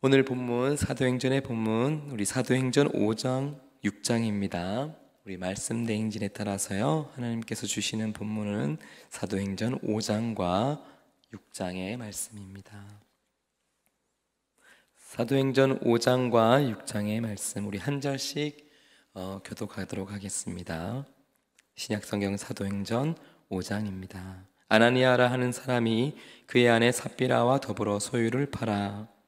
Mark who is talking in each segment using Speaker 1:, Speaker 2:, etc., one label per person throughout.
Speaker 1: 오늘 본문 사도행전의 본문 우리 사도행전 5장 6장입니다. 우리 말씀 대행진에 따라서요 하나님께서 주시는 본문은 사도행전 5장과 6장의 말씀입니다. 사도행전 5장과 6장의 말씀 우리 한 절씩 교독하도록 하겠습니다. 신약성경 사도행전 5장입니다. 아나니아라 하는 사람이 그의 아내 삽비라와 더불어 소유를 팔아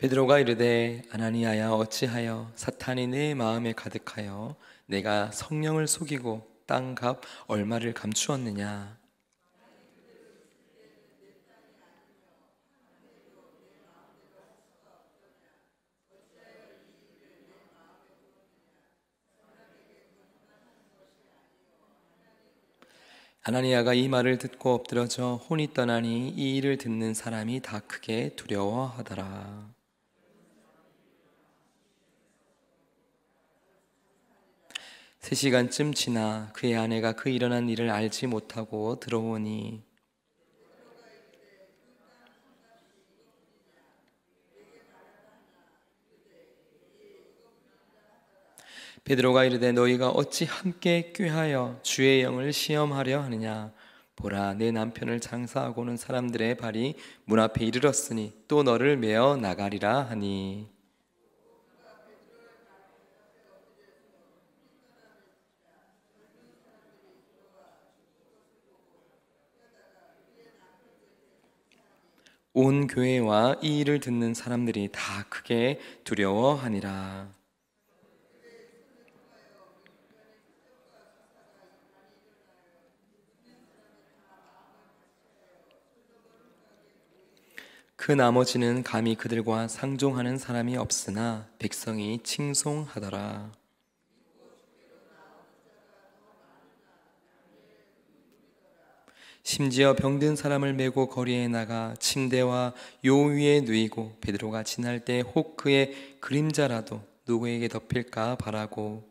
Speaker 1: 베드로가 이르되 아나니아야 어찌하여 사탄이 내 마음에 가득하여 내가 성령을 속이고 땅값 얼마를 감추었느냐. 아나니아가 이 말을 듣고 엎드러져 혼이 떠나니 이 일을 듣는 사람이 다 크게 두려워하더라. 3시간쯤 지나 그의 아내가 그 일어난 일을 알지 못하고 들어오니 베드로가 이르되 너희가 어찌 함께 꾀하여 주의 영을 시험하려 하느냐. 보라, 내 남편을 장사하고는 사람들의 발이 문 앞에 이르렀으니 또 너를 메어 나가리라 하니 온 교회와 이 일을 듣는 사람들이 다 크게 두려워하니라. 그 나머지는 감히 그들과 상종하는 사람이 없으나 백성이 칭송하더라. 심지어 병든 사람을 메고 거리에 나가 침대와 요 위에 누이고 베드로가 지날 때 혹 그의 그림자라도 누구에게 덮일까 바라고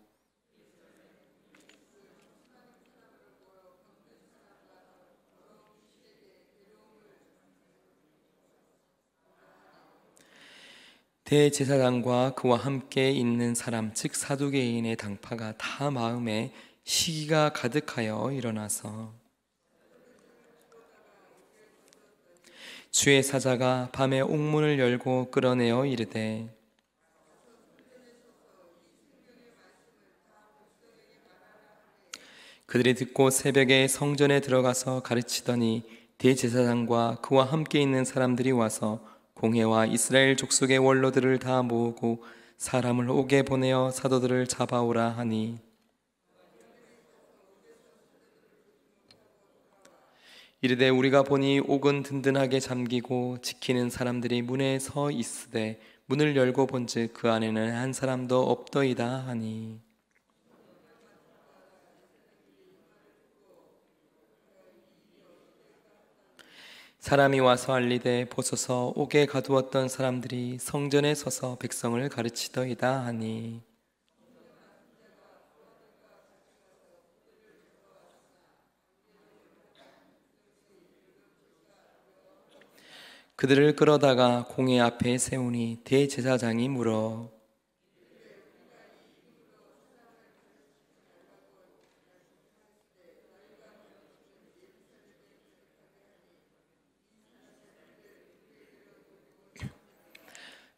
Speaker 1: 대제사장과 그와 함께 있는 사람 즉 사두개인의 당파가 다 마음에 시기가 가득하여 일어나서 주의 사자가 밤에 옥문을 열고 끌어내어 이르되 그들이 듣고 새벽에 성전에 들어가서 가르치더니 대제사장과 그와 함께 있는 사람들이 와서 공회와 이스라엘 족속의 원로들을 다 모으고 사람을 옥에 보내어 사도들을 잡아오라 하니 이르되 우리가 보니 옥은 든든하게 잠기고 지키는 사람들이 문에 서 있으되 문을 열고 본즉 그 안에는 한 사람도 없더이다 하니 사람이 와서 알리되 보소서 옥에 가두었던 사람들이 성전에 서서 백성을 가르치더이다 하니 그들을 끌어다가 공회 앞에 세우니 대제사장이 물어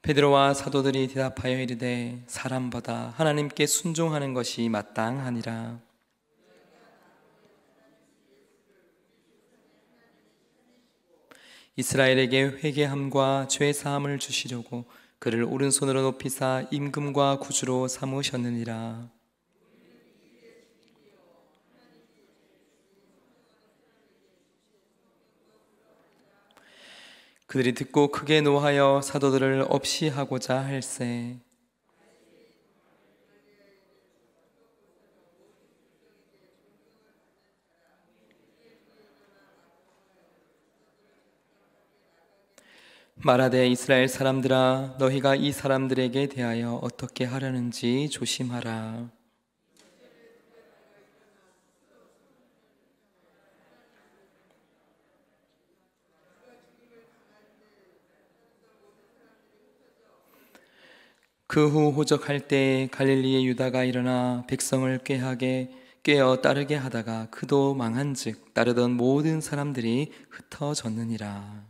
Speaker 1: 베드로와 사도들이 대답하여 이르되 사람보다 하나님께 순종하는 것이 마땅하니라. 이스라엘에게 회개함과 죄 사함을 주시려고 그를 오른손으로 높이사 임금과 구주로 삼으셨느니라. 그들이 듣고 크게 노하여 사도들을 없이 하고자 할세 말하되 이스라엘 사람들아 너희가 이 사람들에게 대하여 어떻게 하려는지 조심하라. 그 후 호적할 때 갈릴리의 유다가 일어나 백성을 꾀어 따르게 하다가 그도 망한즉 따르던 모든 사람들이 흩어졌느니라.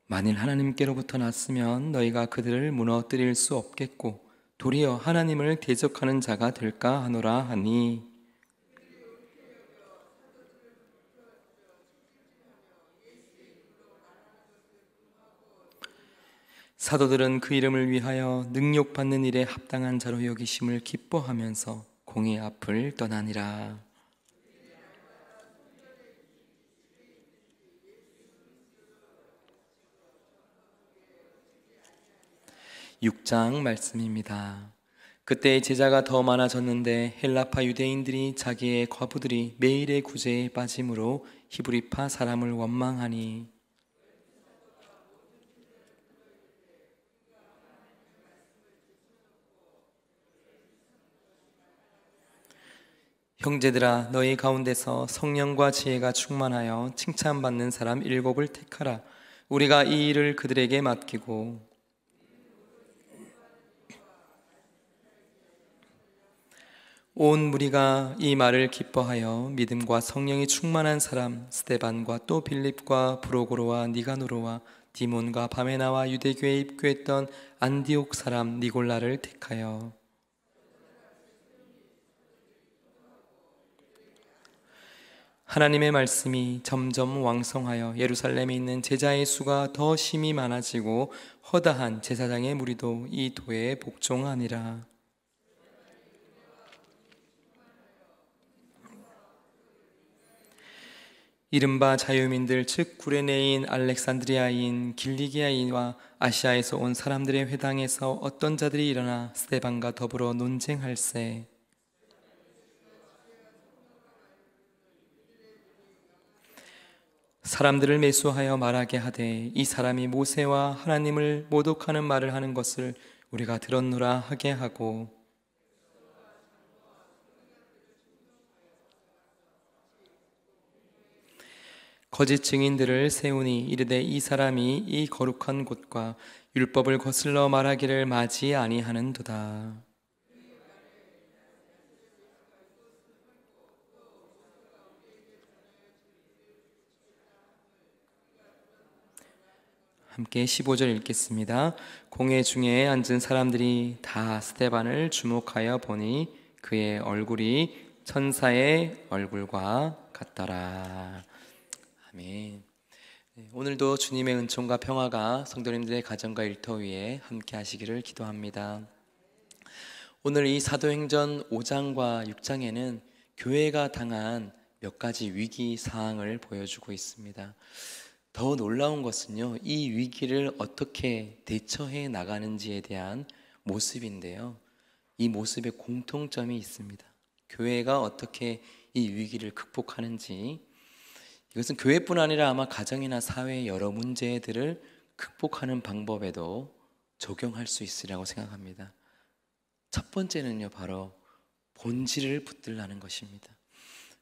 Speaker 1: 만일 하나님께로부터 났으면 너희가 그들을 무너뜨릴 수 없겠고 도리어 하나님을 대적하는 자가 될까 하노라 하니, 사도들은 그 이름을 위하여 능욕받는 일에 합당한 자로 여기심을 기뻐하면서 공의 앞을 떠나니라. 6장 말씀입니다. 그때 제자가 더 많아졌는데 헬라파 유대인들이 자기의 과부들이 매일의 구제에 빠짐으로 히브리파 사람을 원망하니, 형제들아 너희 가운데서 성령과 지혜가 충만하여 칭찬받는 사람 7을 택하라. 우리가 이 일을 그들에게 맡기고 온 무리가 이 말을 기뻐하여 믿음과 성령이 충만한 사람 스데반과 또 빌립과 브로고로와 니가노로와 디몬과 바메나와 유대교에 입교했던 안디옥 사람 니골라를 택하여 하나님의 말씀이 점점 왕성하여 예루살렘에 있는 제자의 수가 더 심히 많아지고 허다한 제사장의 무리도 이 도에 복종하니라. 이른바 자유민들 즉 구레네인, 알렉산드리아인, 길리기아인과 아시아에서 온 사람들의 회당에서 어떤 자들이 일어나 스데반과 더불어 논쟁할세. 사람들을 매수하여 말하게 하되 이 사람이 모세와 하나님을 모독하는 말을 하는 것을 우리가 들었노라 하게 하고, 거짓 증인들을 세우니 이르되 이 사람이 이 거룩한 곳과 율법을 거슬러 말하기를 마지 아니하는도다. 함께 15절 읽겠습니다. 공회 중에 앉은 사람들이 다 스데반을 주목하여 보니 그의 얼굴이 천사의 얼굴과 같더라. 아멘. 오늘도 주님의 은총과 평화가 성도님들의 가정과 일터 위에 함께 하시기를 기도합니다. 오늘 이 사도행전 5장과 6장에는 교회가 당한 몇 가지 위기 사항을 보여주고 있습니다. 더 놀라운 것은요, 이 위기를 어떻게 대처해 나가는지에 대한 모습인데요, 이 모습에 공통점이 있습니다. 교회가 어떻게 이 위기를 극복하는지, 이것은 교회뿐 아니라 아마 가정이나 사회의 여러 문제들을 극복하는 방법에도 적용할 수 있으리라고 생각합니다. 첫 번째는요, 바로 본질을 붙들라는 것입니다.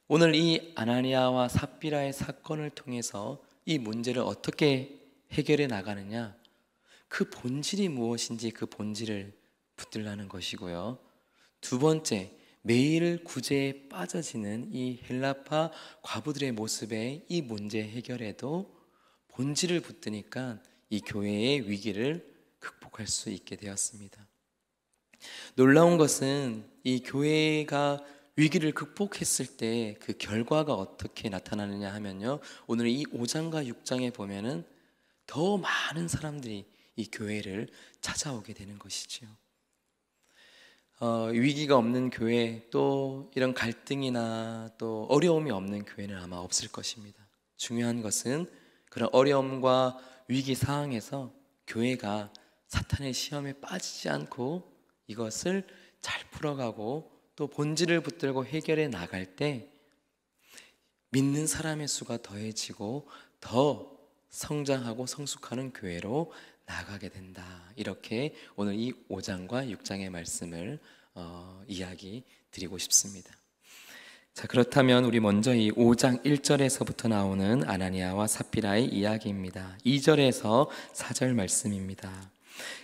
Speaker 1: 오늘 이 아나니아와 삽비라의 사건을 통해서 이 문제를 어떻게 해결해 나가느냐, 그 본질이 무엇인지 그 본질을 붙들라는 것이고요. 두 번째, 매일 구제에 빠져지는 이 헬라파 과부들의 모습에 이 문제 해결에도 본질을 붙드니까 이 교회의 위기를 극복할 수 있게 되었습니다. 놀라운 것은 이 교회가 위기를 극복했을 때 그 결과가 어떻게 나타나느냐 하면요, 오늘 이 5장과 6장에 보면은 더 많은 사람들이 이 교회를 찾아오게 되는 것이지요. 위기가 없는 교회, 또 이런 갈등이나 또 어려움이 없는 교회는 아마 없을 것입니다. 중요한 것은 그런 어려움과 위기 상황에서 교회가 사탄의 시험에 빠지지 않고 이것을 잘 풀어가고 또 본질을 붙들고 해결해 나갈 때 믿는 사람의 수가 더해지고 더 성장하고 성숙하는 교회로 나가게 된다. 이렇게 오늘 이 5장과 6장의 말씀을 이야기 드리고 싶습니다. 자, 그렇다면 우리 먼저 이 5장 1절에서부터 나오는 아나니아와 삽비라의 이야기입니다. 2절에서 4절 말씀입니다.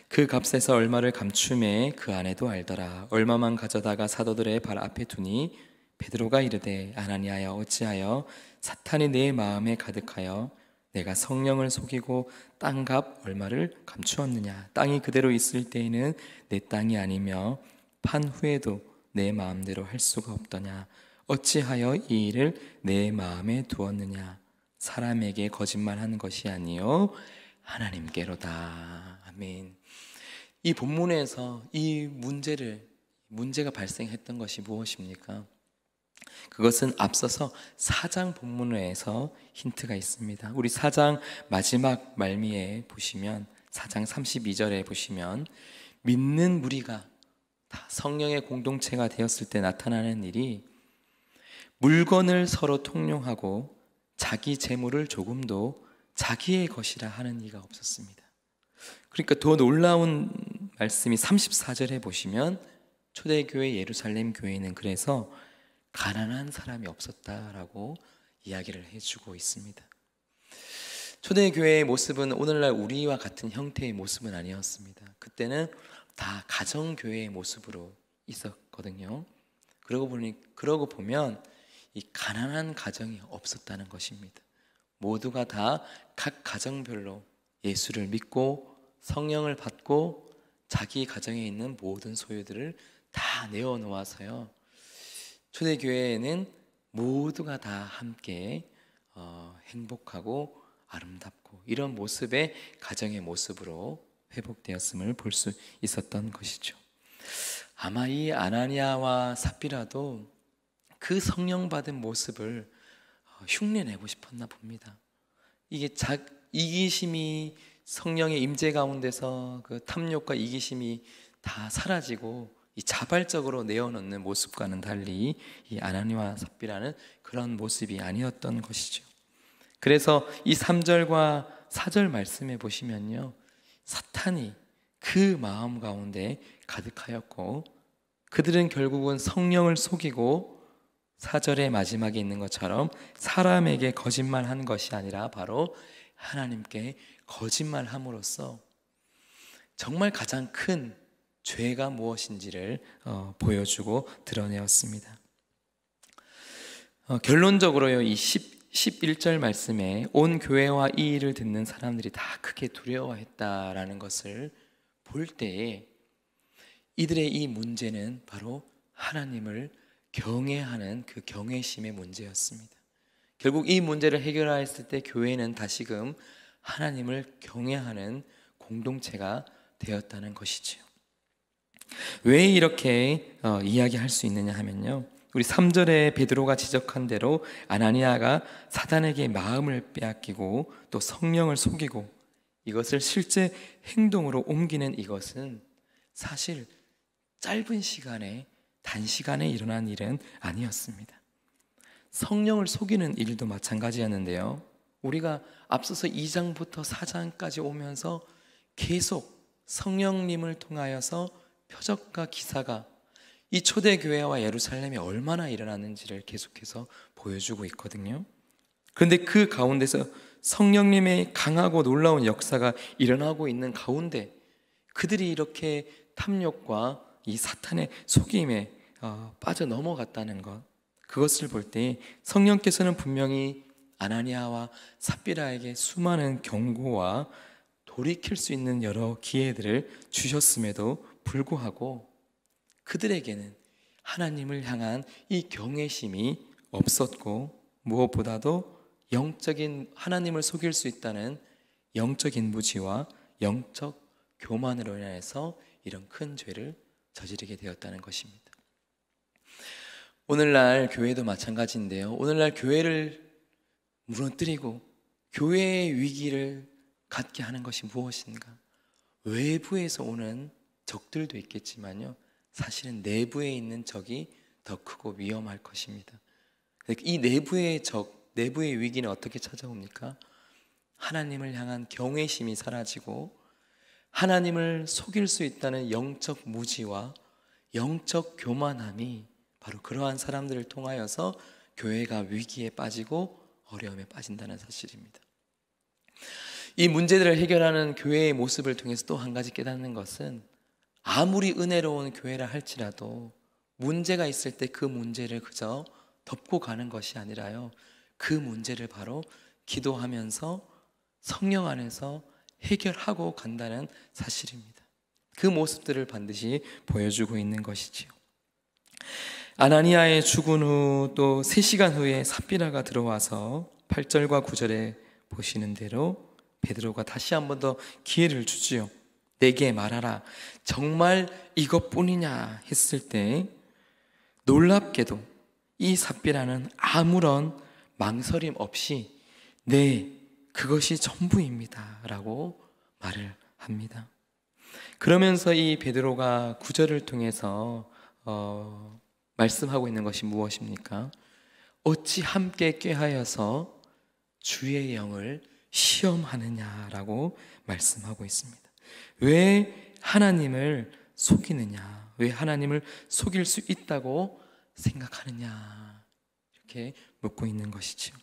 Speaker 1: 그 값에서 얼마를 감춤해 그 아내도 알더라. 얼마만 가져다가 사도들의 발 앞에 두니 베드로가 이르되 아나니아여 어찌하여 사탄이 내 마음에 가득하여 내가 성령을 속이고 땅값 얼마를 감추었느냐. 땅이 그대로 있을 때에는 내 땅이 아니며 판 후에도 내 마음대로 할 수가 없더냐. 어찌하여 이 일을 내 마음에 두었느냐. 사람에게 거짓말하는 것이 아니요 하나님께로다. 아멘. 이 본문에서 이 문제가 발생했던 것이 무엇입니까? 그것은 앞서서 4장 본문에서 힌트가 있습니다. 우리 4장 마지막 말미에 보시면 4장 32절에 보시면 믿는 무리가 다 성령의 공동체가 되었을 때 나타나는 일이 물건을 서로 통용하고 자기 재물을 조금도 자기의 것이라 하는 이가 없었습니다. 그러니까 더 놀라운 말씀이 34절에 보시면 초대교회 예루살렘 교회는 그래서 가난한 사람이 없었다라고 이야기를 해주고 있습니다. 초대교회의 모습은 오늘날 우리와 같은 형태의 모습은 아니었습니다. 그때는 다 가정교회의 모습으로 있었거든요. 그러고 보면 이 가난한 가정이 없었다는 것입니다. 모두가 다 각 가정별로 예수를 믿고 성령을 받고 자기 가정에 있는 모든 소유들을 다 내어놓아서요, 초대교회에는 모두가 다 함께 행복하고 아름답고 이런 모습의 가정의 모습으로 회복되었음을 볼 수 있었던 것이죠. 아마 이 아나니아와 삽비라도 그 성령 받은 모습을 흉내내고 싶었나 봅니다. 이게 이기심이 성령의 임재 가운데서 그 탐욕과 이기심이 다 사라지고 이 자발적으로 내어놓는 모습과는 달리 이 아나니아와 삽비라는 그런 모습이 아니었던 것이죠. 그래서 이 3절과 4절 말씀에 보시면요, 사탄이 그 마음 가운데 가득하였고 그들은 결국은 성령을 속이고 4절의 마지막에 있는 것처럼 사람에게 거짓말한 것이 아니라 바로 하나님께 거짓말함으로써 정말 가장 큰 죄가 무엇인지를 보여주고 드러내었습니다. 결론적으로요, 이 11절 말씀에 온 교회와 이 일을 듣는 사람들이 다 크게 두려워했다라는 것을 볼 때에 이들의 이 문제는 바로 하나님을 경외하는 그 경외심의 문제였습니다. 결국 이 문제를 해결하였을 때 교회는 다시금 하나님을 경외하는 공동체가 되었다는 것이죠. 왜 이렇게 이야기할 수 있느냐 하면요, 우리 3절에 베드로가 지적한 대로 아나니아가 사단에게 마음을 빼앗기고 또 성령을 속이고 이것을 실제 행동으로 옮기는 이것은 사실 짧은 시간에 단시간에 일어난 일은 아니었습니다. 성령을 속이는 일도 마찬가지였는데요, 우리가 앞서서 2장부터 4장까지 오면서 계속 성령님을 통하여서 표적과 기사가 이 초대교회와 예루살렘에 얼마나 일어났는지를 계속해서 보여주고 있거든요. 그런데 그 가운데서 성령님의 강하고 놀라운 역사가 일어나고 있는 가운데 그들이 이렇게 탐욕과 이 사탄의 속임에 빠져 넘어갔다는 것, 그것을 볼 때 성령께서는 분명히 아나니아와 삽비라에게 수많은 경고와 돌이킬 수 있는 여러 기회들을 주셨음에도 불구하고 그들에게는 하나님을 향한 이 경외심이 없었고 무엇보다도 영적인 하나님을 속일 수 있다는 영적인 무지와 영적 교만으로 인해서 이런 큰 죄를 저지르게 되었다는 것입니다. 오늘날 교회도 마찬가지인데요, 오늘날 교회를 무너뜨리고 교회의 위기를 갖게 하는 것이 무엇인가? 외부에서 오는 적들도 있겠지만요, 사실은 내부에 있는 적이 더 크고 위험할 것입니다. 이 내부의 적, 내부의 위기는 어떻게 찾아옵니까? 하나님을 향한 경외심이 사라지고 하나님을 속일 수 있다는 영적 무지와 영적 교만함이 바로 그러한 사람들을 통하여서 교회가 위기에 빠지고 어려움에 빠진다는 사실입니다. 이 문제들을 해결하는 교회의 모습을 통해서 또 한 가지 깨닫는 것은, 아무리 은혜로운 교회라 할지라도 문제가 있을 때 그 문제를 그저 덮고 가는 것이 아니라요, 그 문제를 바로 기도하면서 성령 안에서 해결하고 간다는 사실입니다. 그 모습들을 반드시 보여주고 있는 것이지요. 아나니아의 죽은 후 또 3시간 후에 삽비라가 들어와서 8절과 9절에 보시는 대로 베드로가 다시 한 번 더 기회를 주지요. 내게 말하라, 정말 이것뿐이냐 했을 때 놀랍게도 이 삽비라는 아무런 망설임 없이 네, 그것이 전부입니다 라고 말을 합니다. 그러면서 이 베드로가 9절을 통해서 말씀하고 있는 것이 무엇입니까? 어찌 함께 꾀하여서 주의 영을 시험하느냐라고 말씀하고 있습니다. 왜 하나님을 속이느냐, 왜 하나님을 속일 수 있다고 생각하느냐, 이렇게 묻고 있는 것이죠.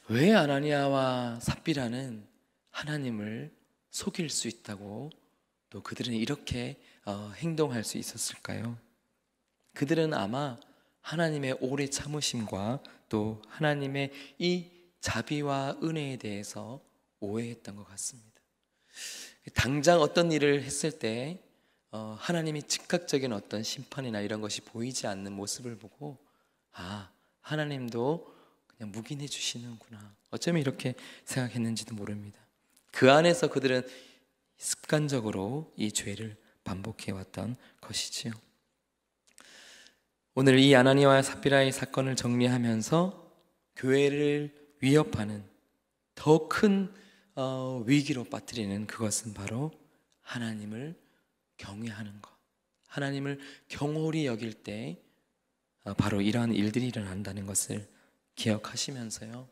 Speaker 1: 왜 아나니아와 삽비라는 하나님을 속일 수 있다고, 또 그들은 이렇게 행동할 수 있었을까요? 그들은 아마 하나님의 오래 참으심과 또 하나님의 이 자비와 은혜에 대해서 오해했던 것 같습니다. 당장 어떤 일을 했을 때 하나님이 즉각적인 어떤 심판이나 이런 것이 보이지 않는 모습을 보고, 아, 하나님도 그냥 묵인해 주시는구나, 어쩌면 이렇게 생각했는지도 모릅니다. 그 안에서 그들은 습관적으로 이 죄를 반복해 왔던 것이지요. 오늘 이 아나니아와 삽비라의 사건을 정리하면서 교회를 위협하는 더 큰 위기로 빠뜨리는 그것은 바로 하나님을 경외하는 것, 하나님을 경홀히 여길 때 바로 이러한 일들이 일어난다는 것을 기억하시면서요,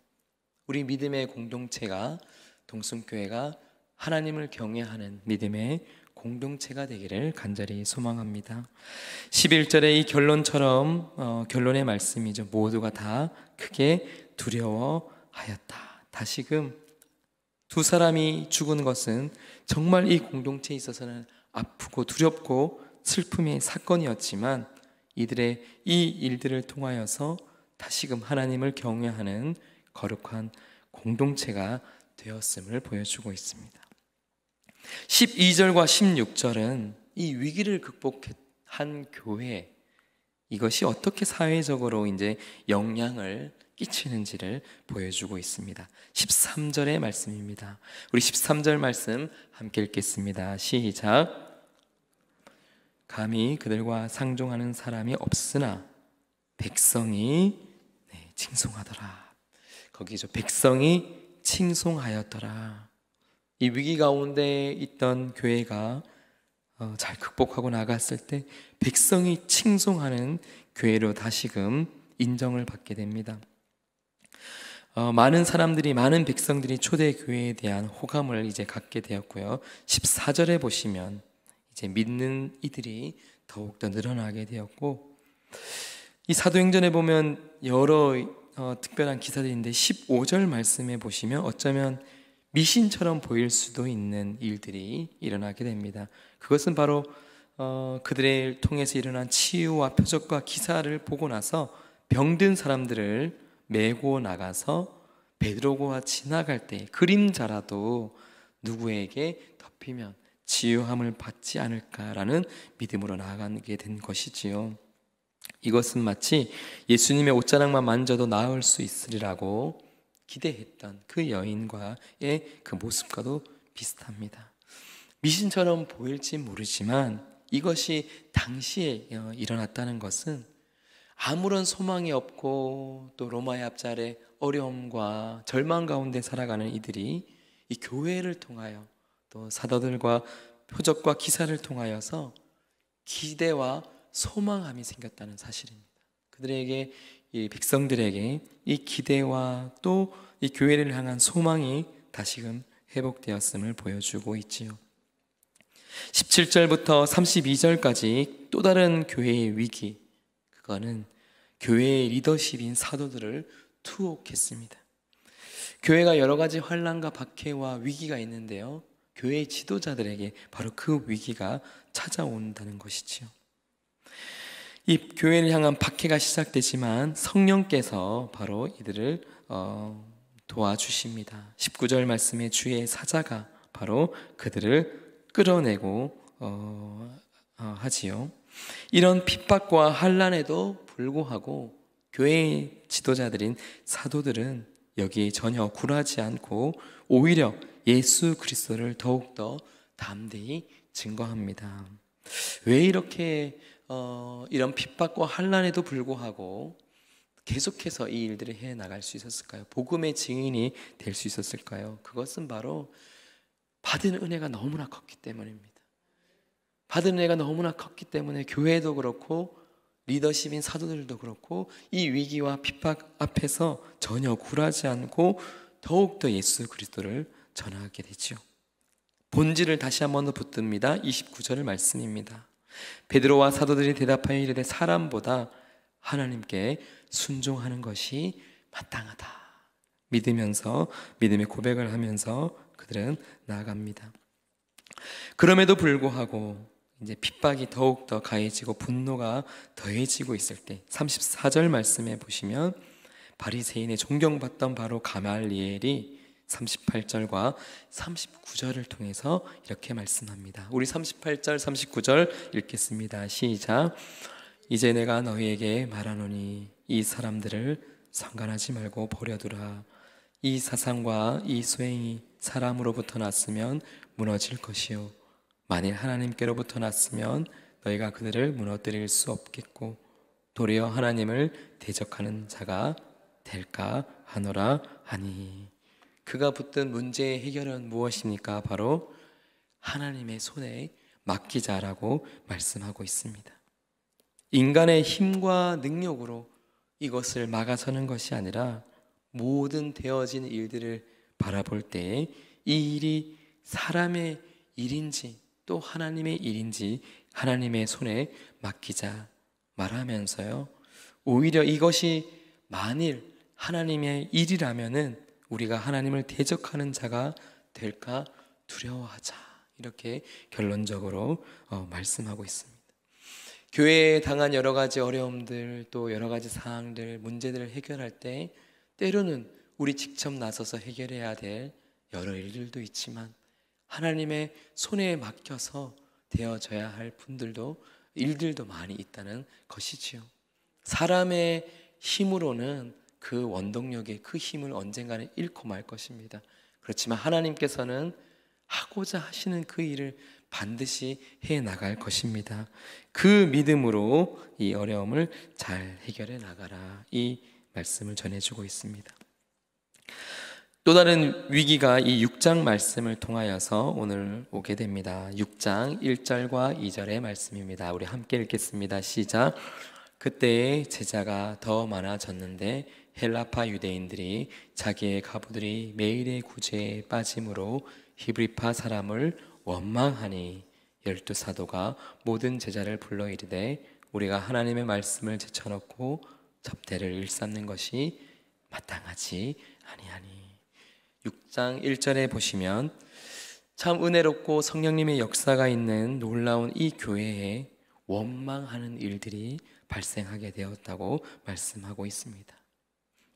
Speaker 1: 우리 믿음의 공동체가, 동순교회가 하나님을 경외하는 믿음의 공동체가 되기를 간절히 소망합니다. 11절의 이 결론처럼 결론의 말씀이죠. 모두가 다 크게 두려워하였다. 다시금 두 사람이 죽은 것은 정말 이 공동체에 있어서는 아프고 두렵고 슬픔의 사건이었지만, 이들의 이 일들을 통하여서 다시금 하나님을 경외하는 거룩한 공동체가 되었음을 보여주고 있습니다. 12절과 16절은 이 위기를 극복한 교회, 이것이 어떻게 사회적으로 이제 영향을 끼치는지를 보여주고 있습니다. 13절의 말씀입니다. 우리 13절 말씀 함께 읽겠습니다. 시작. 감히 그들과 상종하는 사람이 없으나 백성이 칭송하더라. 거기죠. 백성이 칭송하였더라. 이 위기 가운데 있던 교회가 잘 극복하고 나갔을 때 백성이 칭송하는 교회로 다시금 인정을 받게 됩니다. 많은 사람들이, 많은 백성들이 초대교회에 대한 호감을 이제 갖게 되었고요. 14절에 보시면 이제 믿는 이들이 더욱더 늘어나게 되었고, 이 사도행전에 보면 여러 특별한 기사들인데 15절 말씀에 보시면 어쩌면 미신처럼 보일 수도 있는 일들이 일어나게 됩니다. 그것은 바로 그들을 통해서 일어난 치유와 표적과 기사를 보고 나서 병든 사람들을 메고 나가서 베드로가 지나갈 때 그림자라도 누구에게 덮이면 치유함을 받지 않을까라는 믿음으로 나아가게 된 것이지요. 이것은 마치 예수님의 옷자락만 만져도 나을 수 있으리라고 기대했던 그 여인과의 그 모습과도 비슷합니다. 미신처럼 보일지 모르지만 이것이 당시에 일어났다는 것은 아무런 소망이 없고 또 로마의 앞자리에 어려움과 절망 가운데 살아가는 이들이 이 교회를 통하여 또 사도들과 표적과 기사를 통하여서 기대와 소망함이 생겼다는 사실입니다. 그들에게, 이 백성들에게 이 기대와 또 이 교회를 향한 소망이 다시금 회복되었음을 보여주고 있지요. 17절부터 32절까지 또 다른 교회의 위기, 그거는 교회의 리더십인 사도들을 투옥했습니다. 교회가 여러 가지 환난과 박해와 위기가 있는데요, 교회의 지도자들에게 바로 그 위기가 찾아온다는 것이지요. 이 교회를 향한 박해가 시작되지만 성령께서 바로 이들을 도와주십니다. 19절 말씀에 주의 사자가 바로 그들을 끌어내고 하지요. 이런 핍박과 환난에도 불구하고 교회의 지도자들인 사도들은 여기에 전혀 굴하지 않고 오히려 예수 그리스도를 더욱더 담대히 증거합니다. 왜 이렇게 이런 핍박과 환난에도 불구하고 계속해서 이 일들을 해나갈 수 있었을까요? 복음의 증인이 될 수 있었을까요? 그것은 바로 받은 은혜가 너무나 컸기 때문입니다. 받은 은혜가 너무나 컸기 때문에 교회도 그렇고 리더십인 사도들도 그렇고 이 위기와 핍박 앞에서 전혀 굴하지 않고 더욱더 예수 그리스도를 전하게 되죠. 본질을 다시 한 번 더 붙듭니다. 29절 말씀입니다. 베드로와 사도들이 대답하여 이르되 사람보다 하나님께 순종하는 것이 마땅하다. 믿으면서 믿음의 고백을 하면서 그들은 나아갑니다. 그럼에도 불구하고 이제 핍박이 더욱더 가해지고 분노가 더해지고 있을 때 34절 말씀에 보시면 바리새인의 존경받던 바로 가말리엘이 38절과 39절을 통해서 이렇게 말씀합니다. 우리 38절 39절 읽겠습니다. 시작. 이제 내가 너희에게 말하노니 이 사람들을 상관하지 말고 버려두라. 이 사상과 이 소행이 사람으로부터 났으면 무너질 것이요 만일 하나님께로부터 났으면 너희가 그들을 무너뜨릴 수 없겠고 도리어 하나님을 대적하는 자가 될까 하노라 하니. 그가 붙든 문제의 해결은 무엇입니까? 바로 하나님의 손에 맡기자라고 말씀하고 있습니다. 인간의 힘과 능력으로 이것을 막아서는 것이 아니라 모든 되어진 일들을 바라볼 때 이 일이 사람의 일인지 또 하나님의 일인지 하나님의 손에 맡기자 말하면서요, 오히려 이것이 만일 하나님의 일이라면은 우리가 하나님을 대적하는 자가 될까 두려워하자, 이렇게 결론적으로 말씀하고 있습니다. 교회에 당한 여러 가지 어려움들, 또 여러 가지 사항들, 문제들을 해결할 때 때로는 우리 직접 나서서 해결해야 될 여러 일들도 있지만 하나님의 손에 맡겨서 되어져야 할 일들도 많이 있다는 것이지요. 사람의 힘으로는 그 원동력의 그 힘을 언젠가는 잃고 말 것입니다. 그렇지만 하나님께서는 하고자 하시는 그 일을 반드시 해나갈 것입니다. 그 믿음으로 이 어려움을 잘 해결해 나가라, 이 말씀을 전해주고 있습니다. 또 다른 위기가 이 6장 말씀을 통하여서 오늘 오게 됩니다. 6장 1절과 2절의 말씀입니다. 우리 함께 읽겠습니다. 시작. 그때의 제자가 더 많아졌는데 헬라파 유대인들이 자기의 가부들이 매일의 구제에 빠짐으로 히브리파 사람을 원망하니 12사도가 모든 제자를 불러 이르되 우리가 하나님의 말씀을 제쳐놓고 접대를 일삼는 것이 마땅하지 아니하니. 6장 1절에 보시면 참 은혜롭고 성령님의 역사가 있는 놀라운 이 교회에 원망하는 일들이 발생하게 되었다고 말씀하고 있습니다.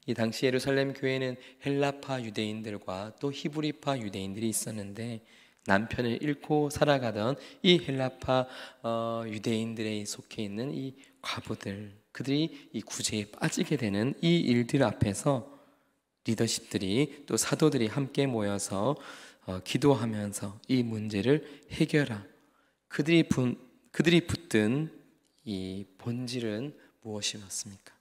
Speaker 1: 이 당시 예루살렘 교회는 헬라파 유대인들과 또 히브리파 유대인들이 있었는데 남편을 잃고 살아가던 이 헬라파 유대인들에 속해 있는 이 과부들, 그들이 이 구제에 빠지게 되는 이 일들 앞에서 리더십들이 또 사도들이 함께 모여서 기도하면서 이 문제를 해결하. 그들이 붙든 이 본질은 무엇이었습니까?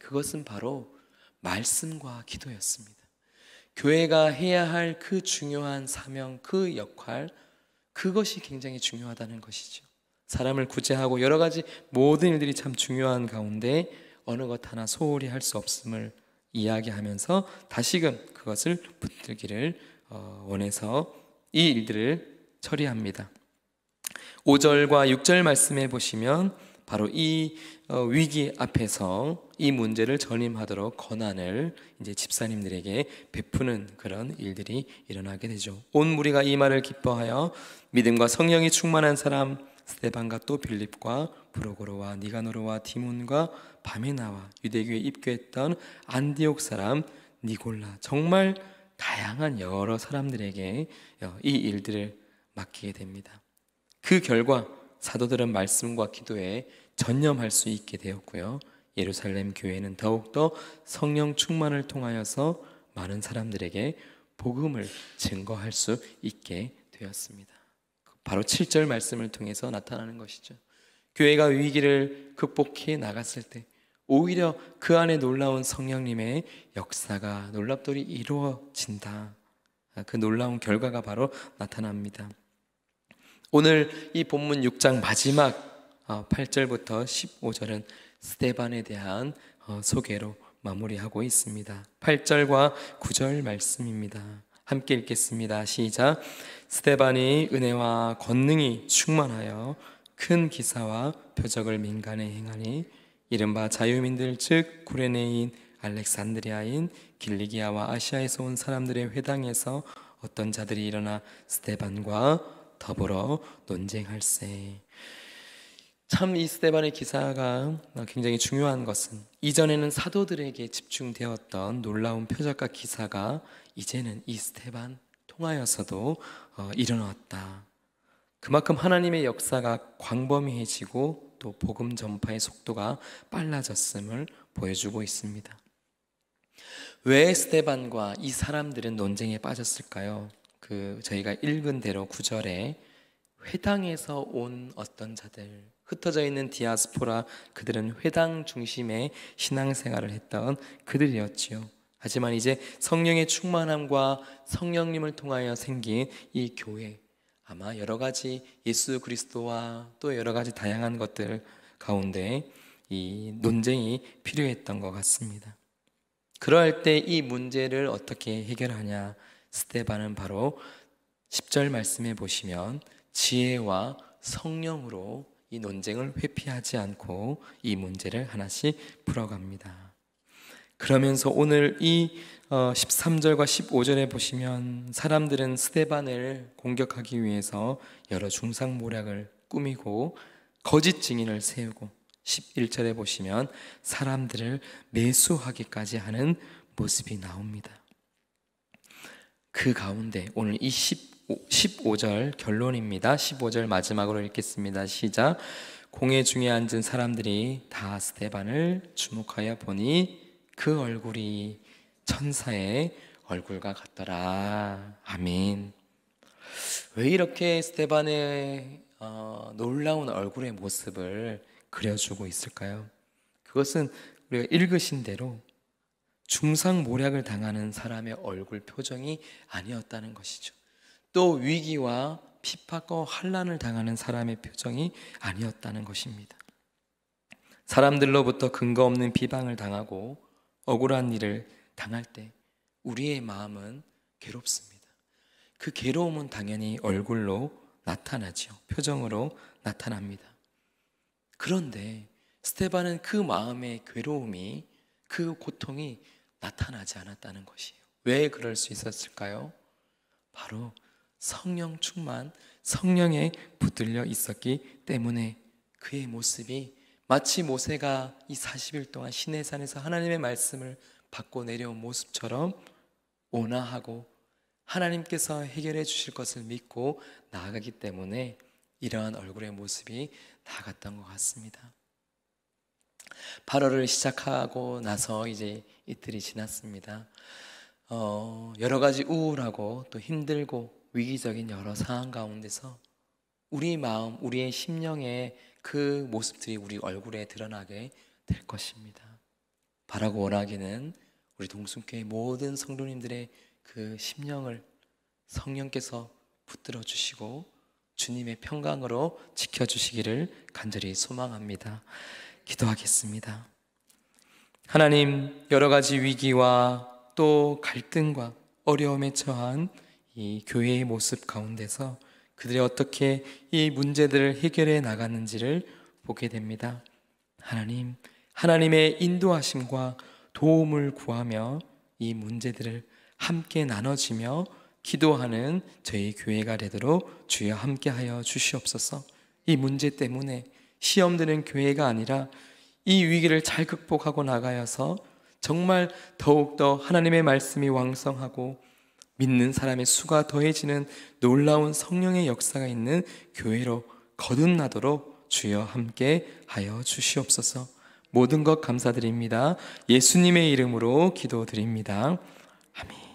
Speaker 1: 그것은 바로 말씀과 기도였습니다. 교회가 해야 할 그 중요한 사명, 그 역할, 그것이 굉장히 중요하다는 것이죠. 사람을 구제하고 여러 가지 모든 일들이 참 중요한 가운데 어느 것 하나 소홀히 할 수 없음을 이야기하면서 다시금 그것을 붙들기를 원해서 이 일들을 처리합니다. 5절과 6절 말씀해 보시면 바로 이 위기 앞에서 이 문제를 전임하도록 권한을 이제 집사님들에게 베푸는 그런 일들이 일어나게 되죠. 온 무리가 이 말을 기뻐하여 믿음과 성령이 충만한 사람 스데반과 또 빌립과 브로고로와 니가노르와 디몬과 바메나와 유대교에 입교했던 안디옥 사람 니골라, 정말 다양한 여러 사람들에게 이 일들을 맡기게 됩니다. 그 결과 사도들은 말씀과 기도에 전념할 수 있게 되었고요. 예루살렘 교회는 더욱더 성령 충만을 통하여서 많은 사람들에게 복음을 증거할 수 있게 되었습니다. 바로 7절 말씀을 통해서 나타나는 것이죠. 교회가 위기를 극복해 나갔을 때 오히려 그 안에 놀라운 성령님의 역사가 놀랍도록 이루어진다. 그 놀라운 결과가 바로 나타납니다. 오늘 이 본문 6장 마지막 8절부터 15절은 스데반에 대한 소개로 마무리하고 있습니다. 8절과 9절 말씀입니다. 함께 읽겠습니다. 시작. 스데반이 은혜와 권능이 충만하여 큰 기사와 표적을 민간에 행하니 이른바 자유민들 즉 구레네인 알렉산드리아인 길리기아와 아시아에서 온 사람들의 회당에서 어떤 자들이 일어나 스데반과 더불어 논쟁할세. 참 이 스데반의 기사가 굉장히 중요한 것은 이전에는 사도들에게 집중되었던 놀라운 표적과 기사가 이제는 이 스데반 통하여서도 일어났다. 그만큼 하나님의 역사가 광범위해지고 또 복음 전파의 속도가 빨라졌음을 보여주고 있습니다. 왜 스데반과 이 사람들은 논쟁에 빠졌을까요? 저희가 읽은 대로 9절에 회당에서 온 어떤 자들, 흩어져 있는 디아스포라, 그들은 회당 중심의 신앙생활을 했던 그들이었지요. 하지만 이제 성령의 충만함과 성령님을 통하여 생긴 이 교회, 아마 여러 가지 예수 그리스도와 또 여러 가지 다양한 것들 가운데 이 논쟁이 필요했던 것 같습니다. 그럴 때 이 문제를 어떻게 해결하냐? 스데반은 바로 10절 말씀에 보시면 지혜와 성령으로 이 논쟁을 회피하지 않고 이 문제를 하나씩 풀어갑니다. 그러면서 오늘 이 13절과 15절에 보시면 사람들은 스데반을 공격하기 위해서 여러 중상모략을 꾸미고 거짓 증인을 세우고 11절에 보시면 사람들을 매수하기까지 하는 모습이 나옵니다. 그 가운데 오늘 이 15절 결론입니다. 15절 마지막으로 읽겠습니다. 시작. 공회 중에 앉은 사람들이 다 스데반을 주목하여 보니 그 얼굴이 천사의 얼굴과 같더라. 아멘. 왜 이렇게 스데반의 놀라운 얼굴의 모습을 그려주고 있을까요? 그것은 우리가 읽으신 대로 중상모략을 당하는 사람의 얼굴 표정이 아니었다는 것이죠. 또 위기와 핍박과 환난을 당하는 사람의 표정이 아니었다는 것입니다. 사람들로부터 근거 없는 비방을 당하고 억울한 일을 당할 때 우리의 마음은 괴롭습니다. 그 괴로움은 당연히 얼굴로 나타나죠. 표정으로 나타납니다. 그런데 스데반은 그 마음의 괴로움이, 그 고통이 나타나지 않았다는 것이에요. 왜 그럴 수 있었을까요? 바로 성령 충만, 성령에 붙들려 있었기 때문에 그의 모습이 마치 모세가 이 40일 동안 시내산에서 하나님의 말씀을 받고 내려온 모습처럼 온화하고 하나님께서 해결해 주실 것을 믿고 나아가기 때문에 이러한 얼굴의 모습이 나아갔던 것 같습니다. 8월을 시작하고 나서 이제 이틀이 지났습니다. 여러 가지 우울하고 또 힘들고 위기적인 여러 상황 가운데서 우리 마음, 우리의 심령에 그 모습들이 우리 얼굴에 드러나게 될 것입니다. 바라고 원하기는 우리 동순교회 모든 성도님들의 그 심령을 성령께서 붙들어 주시고 주님의 평강으로 지켜주시기를 간절히 소망합니다. 기도하겠습니다. 하나님, 여러 가지 위기와 또 갈등과 어려움에 처한 이 교회의 모습 가운데서 그들이 어떻게 이 문제들을 해결해 나갔는지를 보게 됩니다. 하나님의 인도하심과 도움을 구하며 이 문제들을 함께 나눠지며 기도하는 저희 교회가 되도록 주여 함께하여 주시옵소서. 이 문제 때문에 시험 드는 교회가 아니라 이 위기를 잘 극복하고 나가여서 정말 더욱더 하나님의 말씀이 왕성하고 믿는 사람의 수가 더해지는 놀라운 성령의 역사가 있는 교회로 거듭나도록 주여 함께 하여 주시옵소서. 모든 것 감사드립니다. 예수님의 이름으로 기도드립니다. 아멘.